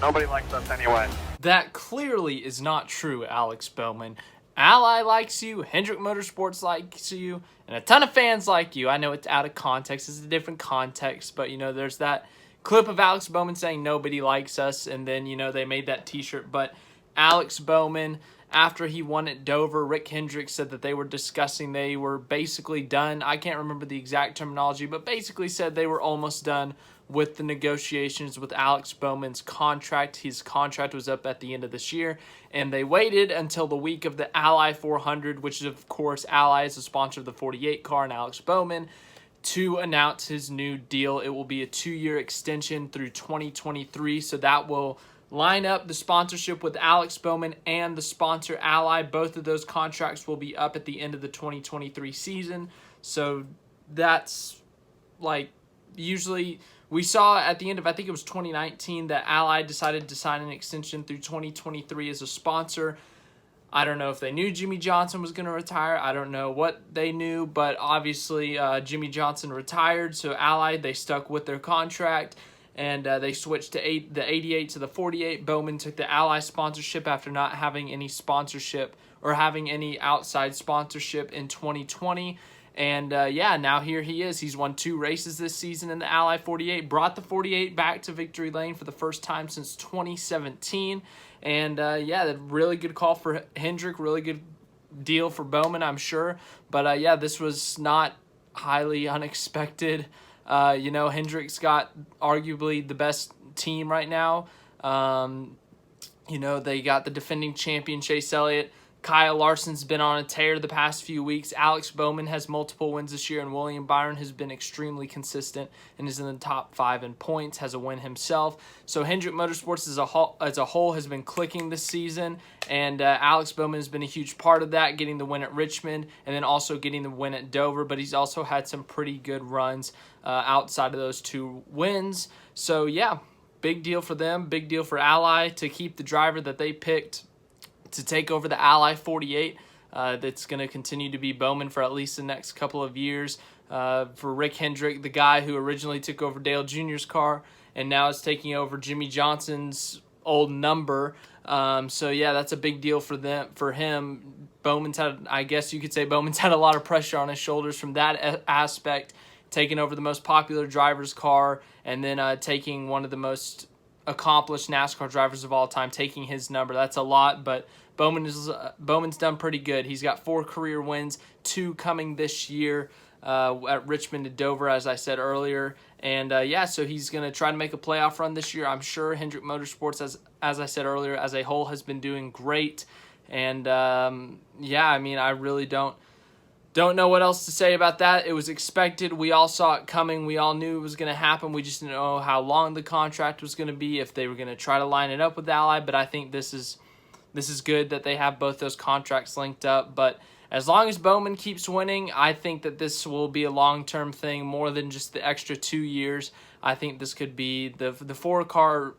Nobody likes us anyway. That clearly is not true, Alex Bowman. Ally likes you, Hendrick Motorsports likes you, and a ton of fans like you. I know it's out of context. It's a different context, but, there's that clip of Alex Bowman saying nobody likes us, and then, they made that t-shirt. But Alex Bowman, after he won at Dover, Rick Hendrick said that they were discussing, they were basically done. I can't remember the exact terminology, but basically said they were almost done with the negotiations with Alex Bowman's contract. His contract was up at the end of this year, and they waited until the week of the Ally 400, which is, of course, Ally is the sponsor of the 48 car, and Alex Bowman, to announce his new deal. It will be a 2-year extension through 2023, so that will line up the sponsorship with Alex Bowman and the sponsor Ally. Both of those contracts will be up at the end of the 2023 season, so that's usually we saw at the end of, I think it was 2019, that Ally decided to sign an extension through 2023 as a sponsor. I don't know if they knew Jimmy Johnson was going to retire. I don't know what they knew, but obviously Jimmy Johnson retired, so Ally, they stuck with their contract, and they switched to the 88 to the 48. Bowman took the Ally sponsorship after not having any sponsorship or having any outside sponsorship in 2020. And, now here he is. He's won 2 races this season in the Ally 48, brought the 48 back to victory lane for the first time since 2017. And, a really good call for Hendrick, really good deal for Bowman, I'm sure. But, this was not highly unexpected. Hendrick's got arguably the best team right now. They got the defending champion, Chase Elliott. Kyle Larson's been on a tear the past few weeks. Alex Bowman has multiple wins this year, and William Byron has been extremely consistent and is in the top 5 in points, has a win himself. So Hendrick Motorsports as a whole has been clicking this season, and Alex Bowman has been a huge part of that, getting the win at Richmond and then also getting the win at Dover, but he's also had some pretty good runs outside of those 2 wins. So, big deal for them, big deal for Ally to keep the driver that they picked to take over the Ally 48. That's going to continue to be Bowman for at least the next couple of years. For Rick Hendrick, the guy who originally took over Dale Jr.'s car and now is taking over Jimmy Johnson's old number. That's a big deal for him. I guess you could say Bowman's had a lot of pressure on his shoulders from that aspect, taking over the most popular driver's car and then taking one of the most accomplished NASCAR drivers of all time, taking his number. That's a lot, but Bowman's done pretty good. He's got 4 career wins, 2 coming this year at Richmond and Dover, as I said earlier. And so he's going to try to make a playoff run this year. I'm sure Hendrick Motorsports, as I said earlier, as a whole has been doing great. And I really don't know what else to say about that. It was expected. We all saw it coming. We all knew it was going to happen. We just didn't know how long the contract was going to be, if they were going to try to line it up with Ally. But I think this is good that they have both those contracts linked up. But as long as Bowman keeps winning, I think that this will be a long-term thing more than just the extra 2 years. I think this could be the 4-driver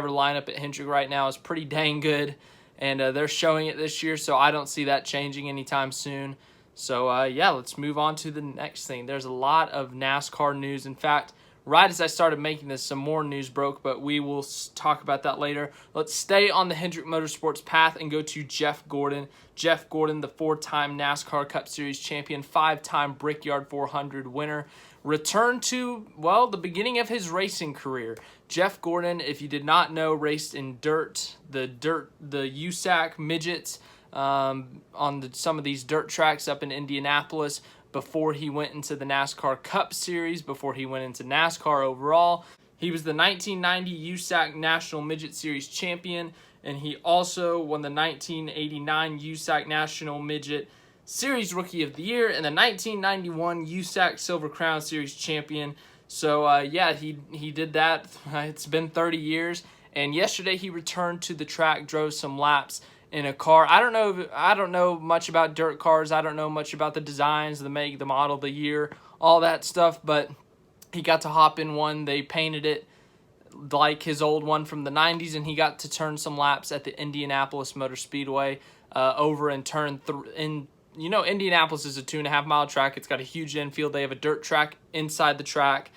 lineup at Hendrick right now is pretty dang good, and they're showing it this year. So I don't see that changing anytime soon. So, let's move on to the next thing. There's a lot of NASCAR news. In fact, right as I started making this, some more news broke, but we will talk about that later. Let's stay on the Hendrick Motorsports path and go to Jeff Gordon. Jeff Gordon, the 4-time NASCAR Cup Series champion, 5-time Brickyard 400 winner, returned to, the beginning of his racing career. Jeff Gordon, if you did not know, raced in the USAC midgets, on some of these dirt tracks up in Indianapolis before he went into the NASCAR Cup Series, before he went into NASCAR overall. He was the 1990 USAC National Midget Series champion, and he also won the 1989 USAC National Midget Series Rookie of the Year and the 1991 USAC Silver Crown Series champion. So, he did that. It's been 30 years, and yesterday he returned to the track, drove some laps in a car. I don't know much about dirt cars. I don't know much about the designs, the make, the model, the year, all that stuff, but he got to hop in one. They painted it like his old one from the 90s, and he got to turn some laps at the Indianapolis Motor Speedway over and turn Indianapolis is a 2.5-mile track. It's got a huge infield. They have a dirt track inside the track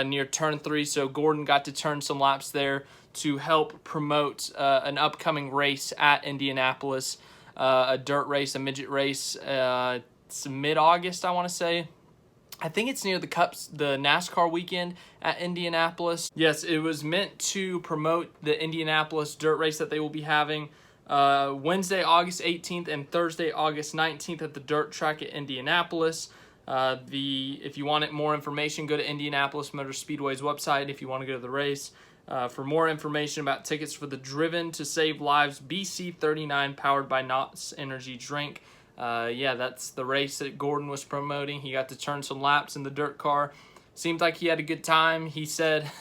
near turn 3, so Gordon got to turn some laps there, to help promote an upcoming race at Indianapolis, a dirt race, a midget race. It's mid-August, I want to say. I think it's near the NASCAR weekend at Indianapolis. Yes, it was meant to promote the Indianapolis dirt race that they will be having Wednesday, August 18th and Thursday, August 19th at the dirt track at Indianapolis. If you want more information, go to Indianapolis Motor Speedway's website if you want to go to the race. For more information about tickets for the Driven to Save Lives BC39 powered by Knott's Energy Drink. That's the race that Gordon was promoting. He got to turn some laps in the dirt car. Seemed like he had a good time. He said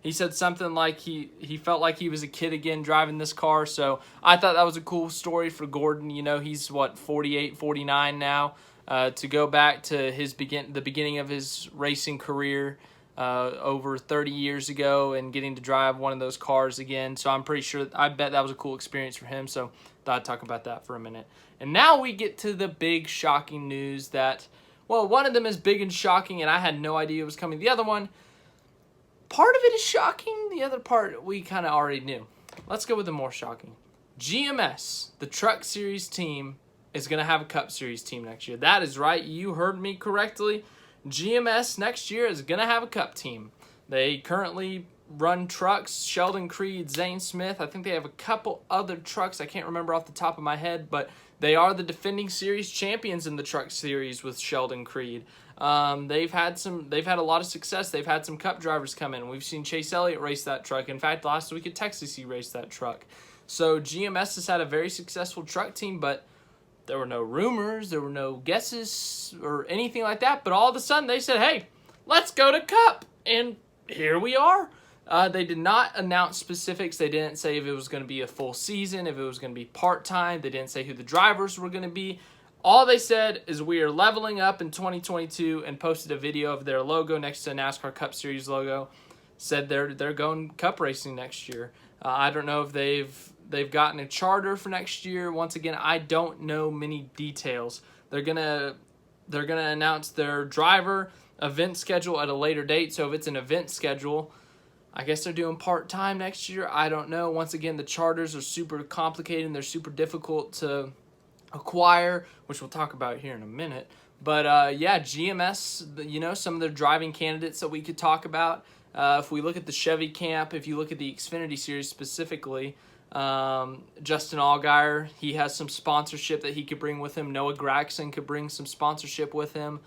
he said something like he felt like he was a kid again driving this car. So I thought that was a cool story for Gordon. You know, he's 48, 49 now. To go back to the beginning of his racing career over 30 years ago and getting to drive one of those cars again. So I'm pretty sure, I bet that was a cool experience for him. So thought I'd talk about that for a minute. And now we get to the big shocking news that, well, one of them is big and shocking and I had no idea it was coming. The other one, part of it is shocking. The other part we kind of already knew. Let's go with the more shocking. GMS, the Truck Series team, is going to have a Cup Series team next year. That is right. You heard me correctly. GMS next year is going to have a Cup team. They currently run trucks, Sheldon Creed, Zane Smith. I think they have a couple other trucks. I can't remember off the top of my head, but they are the defending series champions in the Truck Series with Sheldon Creed. They've had a lot of success. They've had some Cup drivers come in. We've seen Chase Elliott race that truck. In fact, last week at Texas, he raced that truck. So GMS has had a very successful truck team, but there were no rumors, there were no guesses or anything like that. But all of a sudden they said, hey, let's go to Cup. And here we are. They did not announce specifics. They didn't say if it was going to be a full season, if it was going to be part-time. They didn't say who the drivers were going to be. All they said is we are leveling up in 2022 and posted a video of their logo next to a NASCAR Cup Series logo. Said they're going Cup racing next year. I don't know if they've gotten a charter for next year. Once again, I don't know many details. They're gonna announce their driver event schedule at a later date. So if it's an event schedule, I guess they're doing part-time next year. I don't know. Once again, the charters are super complicated and they're super difficult to acquire, which we'll talk about here in a minute. But GMS, you know, some of the driving candidates that we could talk about. If we look at the Chevy camp, if you look at the Xfinity Series specifically, Justin Allgaier, he has some sponsorship that he could bring with him. Noah Gragson could bring some sponsorship with him.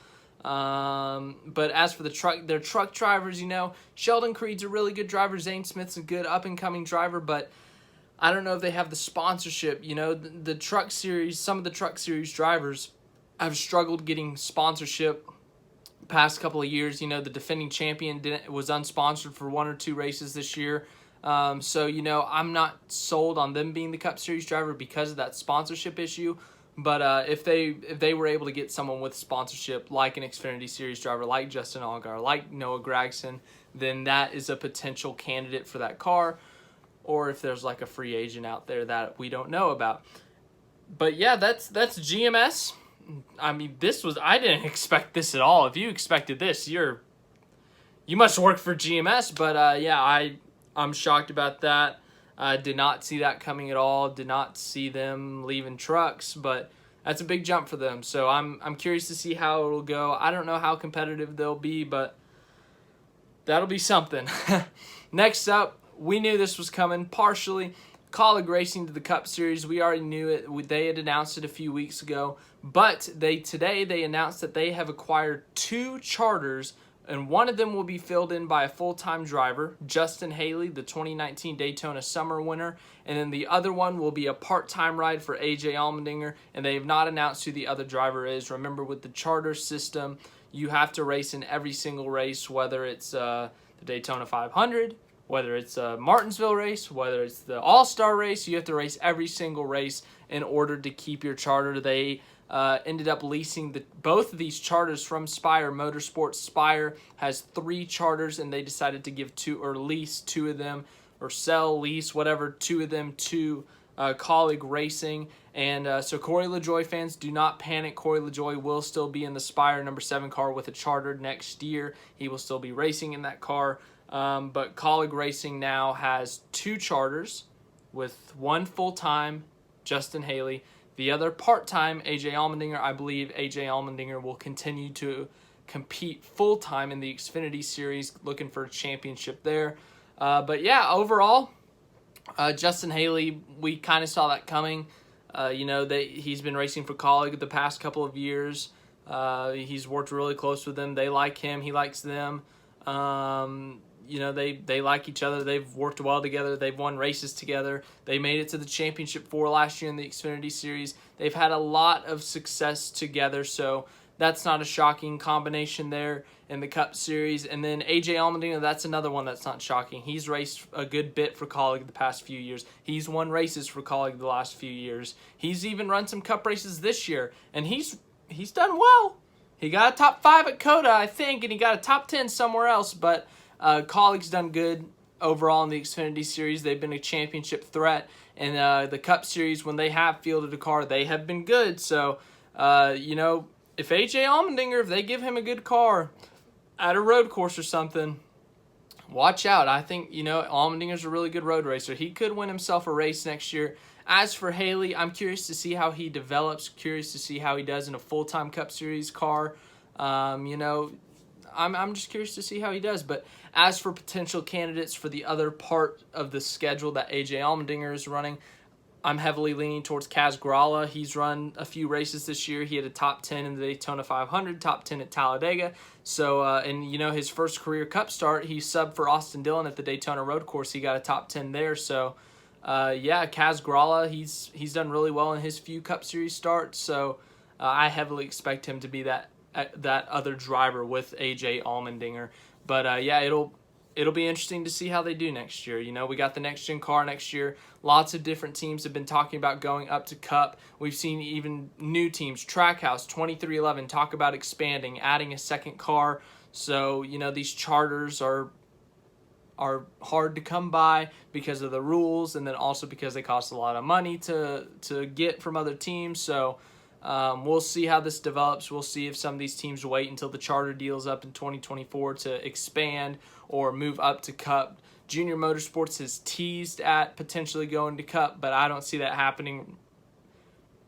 But as for their truck drivers, you know, Sheldon Creed's a really good driver. Zane Smith's a good up-and-coming driver, but I don't know if they have the sponsorship. You know, the Truck Series, some of the Truck Series drivers have struggled getting sponsorship past couple of years. You know, the defending champion was unsponsored for one or two races this year. So, you know, I'm not sold on them being the Cup Series driver because of that sponsorship issue. But if they were able to get someone with sponsorship like an Xfinity Series driver, like Justin Allgaier, like Noah Gragson, then that is a potential candidate for that car. Or if there's like a free agent out there that we don't know about. But yeah, that's GMS. I mean, I didn't expect this at all. If you expected this, you must work for GMS. But I'm shocked about that. I did not see that coming at all. Did not see them leaving trucks, but that's a big jump for them. So I'm curious to see how it'll go. I don't know how competitive they'll be, but that'll be something. Next up, we knew this was coming partially. Colleague Racing to the Cup Series. We already knew it. They had announced it a few weeks ago, but today they announced that they have acquired 2 charters. And one of them will be filled in by a full-time driver, Justin Haley, the 2019 Daytona Summer winner. And then the other one will be a part-time ride for AJ Allmendinger. And they have not announced who the other driver is. Remember, with the charter system, you have to race in every single race, whether it's the Daytona 500, whether it's a Martinsville race, whether it's the All-Star race. You have to race every single race in order to keep your charter. They ended up leasing both of these charters from Spire Motorsports. Spire has 3 charters, and they decided to give 2 or lease 2 of them, or sell, lease, whatever, 2 of them to Colleague Racing. And so Corey LaJoie fans, do not panic. Corey LaJoie will still be in the Spire number 7 car with a charter next year. He will still be racing in that car. But Colleague Racing now has 2 charters, with one full-time, Justin Haley, the other part-time, AJ Allmendinger. I believe AJ Allmendinger will continue to compete full-time in the Xfinity Series, looking for a championship there. But yeah, overall, Justin Haley, we kind of saw that coming. He's been racing for Colleague the past couple of years. He's worked really close with them. They like him. He likes them. They like each other. They've worked well together. They've won races together. They made it to the championship 4 last year in the Xfinity Series. They've had a lot of success together, so that's not a shocking combination there in the Cup Series. And then AJ Allmendinger, that's another one that's not shocking. He's raced a good bit for Colleague the past few years. He's won races for Colleague the last few years. He's even run some Cup races this year, and he's done well. He got a top 5 at COTA, I think, and he got a top 10 somewhere else, but Colleague's done good overall in the Xfinity Series. They've been a championship threat. And the Cup Series, when they have fielded a car, they have been good. So, if AJ Allmendinger, if they give him a good car at a road course or something, watch out. I think, Allmendinger's a really good road racer. He could win himself a race next year. As for Haley, I'm curious to see how he develops, curious to see how he does in a full-time Cup Series car. I'm just curious to see how he does. But as for potential candidates for the other part of the schedule that AJ Allmendinger is running, I'm heavily leaning towards Kaz Grala. He's run a few races this year. He had a top 10 in the Daytona 500, top 10 at Talladega. So, his first career Cup start, he subbed for Austin Dillon at the Daytona Road Course. He got a top 10 there. So, Kaz Grala, he's done really well in his few Cup Series starts. So, I heavily expect him to be that other driver with AJ Allmendinger. But it'll be interesting to see how they do next year. We got the next gen car next year. Lots of different teams have been talking about going up to Cup. We've seen even new teams, Trackhouse, 2311, talk about expanding, adding a second car. So, these charters are hard to come by because of the rules, and then also because they cost a lot of money to get from other teams. So, we'll see how this develops. We'll see if some of these teams wait until the charter deal's up in 2024 to expand or move up to Cup. Junior Motorsports has teased at potentially going to Cup, but I don't see that happening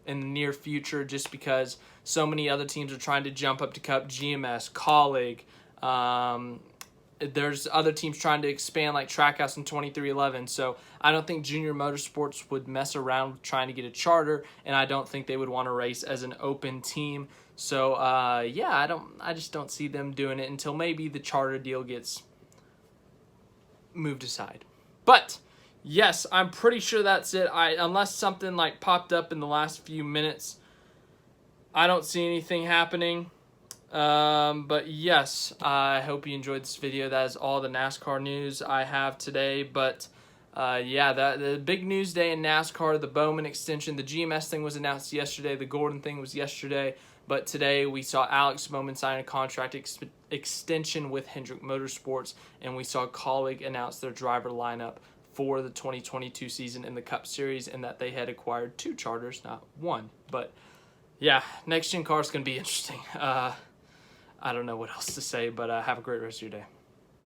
in the near future just because so many other teams are trying to jump up to Cup. GMS, Colleague, there's other teams trying to expand like Trackhouse in 2311. So I don't think Junior Motorsports would mess around with trying to get a charter, and I don't think they would want to race as an open team. So I just don't see them doing it until maybe the charter deal gets moved aside. But yes, I'm pretty sure that's it. Unless something like popped up in the last few minutes, I don't see anything happening. But yes, I hope you enjoyed this video. That is all the NASCAR news I have today. But the big news day in NASCAR, the Bowman extension, the GMS thing was announced yesterday. The Gordon thing was yesterday. But today we saw Alex Bowman sign a contract extension with Hendrick Motorsports, and we saw Colleague announce their driver lineup for the 2022 season in the Cup Series, and that they had acquired 2 charters, not 1. But yeah, next gen car is going to be interesting. I don't know what else to say, but have a great rest of your day.